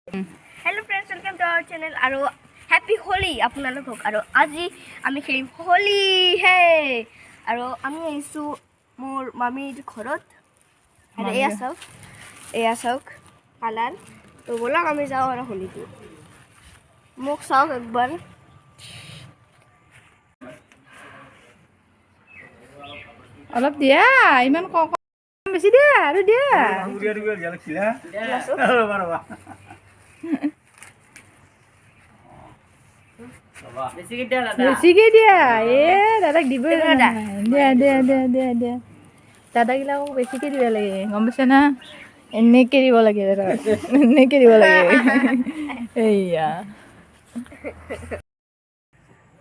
Hello friends, welcome to our channel. Aro happy Holi আপোনালোকক আৰু আজি আমি খেলিম হোলি হে আৰু আমি আইছো মোৰ মামীৰ ঘৰত আৰু এয়া চাওক কালাৰ তো বলক আমি যাও আৰু হোলিটো মোক চাওক একবাৰ অলপ দিয়া ইমান কম বেছি দিয়া আৰু দিয়া বেছিকে দিয়া দাদাক দিব দিয়া দিয়া দিয়া দিয়া দিয়া দাদাগিলাকক বেছিকে দিব লাগে গম পাইছে না এনেকে দিব লাগে এনেকে দিব লাগে এইয়া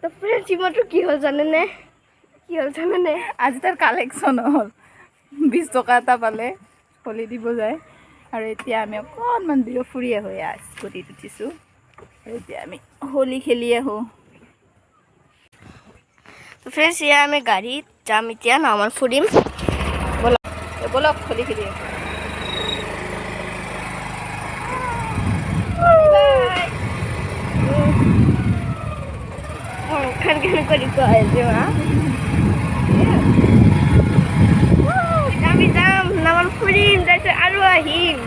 তো ফ্ৰেন্ডছ ইমানটো কি হ'ল জানেনে আজি তাৰ কালেকশ্যন হ'ল 20 টকা এটা পালে হোলি দিব যায় আৰু এতিয়া আমি অকণমান দূৰ ফুৰি আহোঁ স্কুটিত উঠিছোঁ আৰু এতিয়া আমি হোলি খেলি আহোঁ তো ফ্ৰেন্ডছ ইয়া আমি গাড়ীত যাম এতিয়া নামান ফুৰিম বলক হোলি খেলি খান কৰি আছে মা আমি যাম নামান ফুৰিম তাৰপিছত আৰু আহিম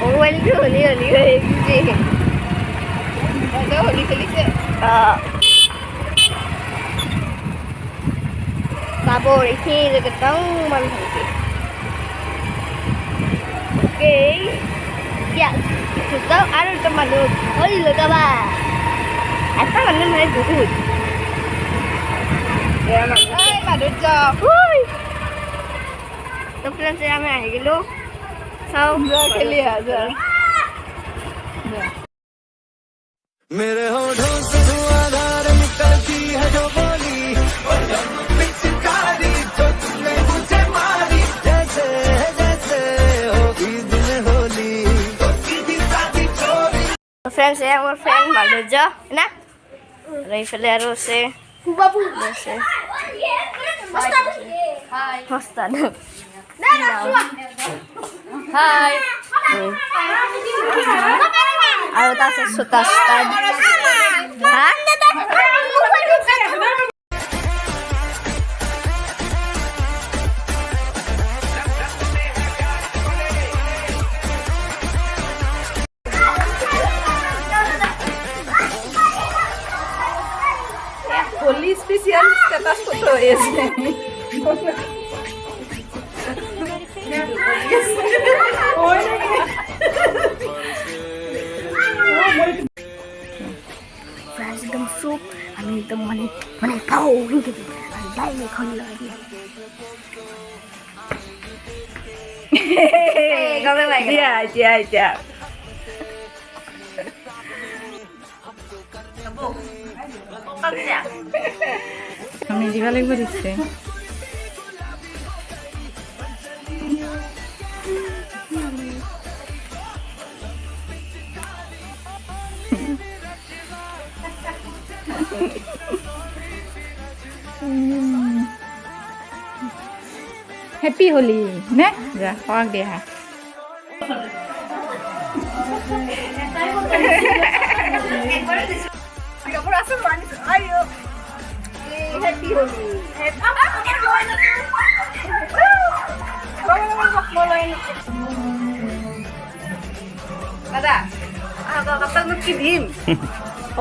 মোবাইলটো হলি হৈ গৈছে হোলি খেলিছে চাব এইখিনি একদম মান ভালকে Okay. Yes. So, ano ito manod? Hoy, luka ba? Ito manod na yung duhod. ay madud job Hoy! So, friends, saya may ahigilo. So, खेली आजा मेरे होठों से धुआंधार निकलती है जो बोली और जब पिचकारी जो तुमने मुझे मारी जैसे होगी दिन होली तो सीधी सादी चोरी friends, saya my friend Maluja. Na? Rifle arrow se. Babu. Se. Hi. Hostan. hi Araw ta sa sutastad. Ha? Holi special status photo হয়েছে Friends, एकदम soup. Kami एकदम mana kau gitu. Andai ni kau lagi. Kau memang. দিয়া দিয়া দিয়া আমি দিব লাগিব দিছে হ্যাপি হোলি নে যা খাওয়াক দিয়া Happy Holi. দাদা আপনার কি দিম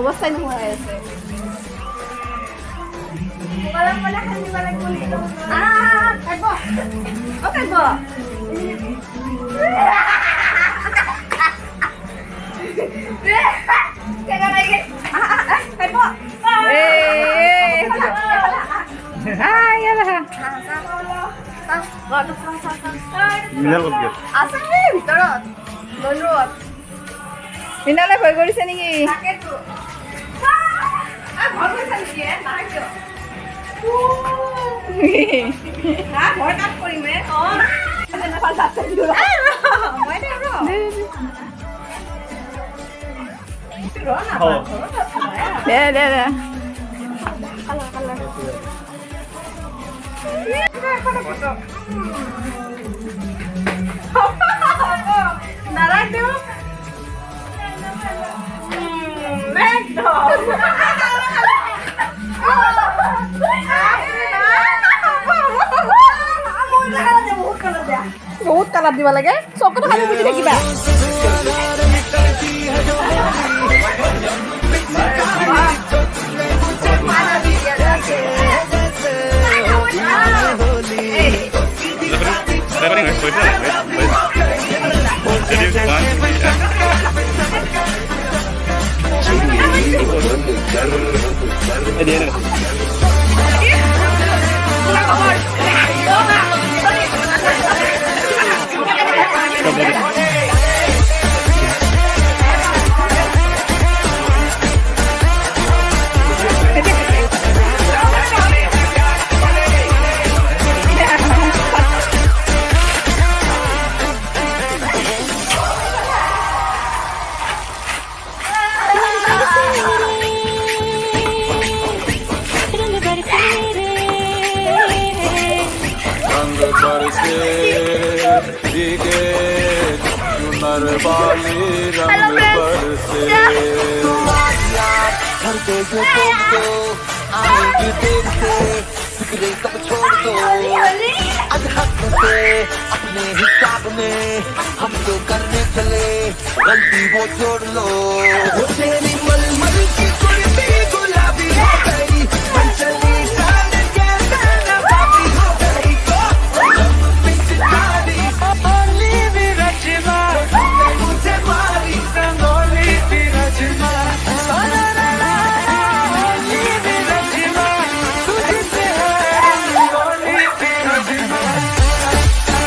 অবস্থায় নোহোৱা আছে মিনালে ভয় কৰিছে নেকি দে নারায়ণ বহুত কালার দিব লাগে চকুটো খালি বুজি থাকিবা रंग बरसे भीगे चुनर वाली रंग बरसे घर पे से तुमको आएगी देखते फिक्रे सब छोड़ दो आज हक से अपने हिसाब में हम तो करने चले गलती वो छोड़ लो तेरी मलमल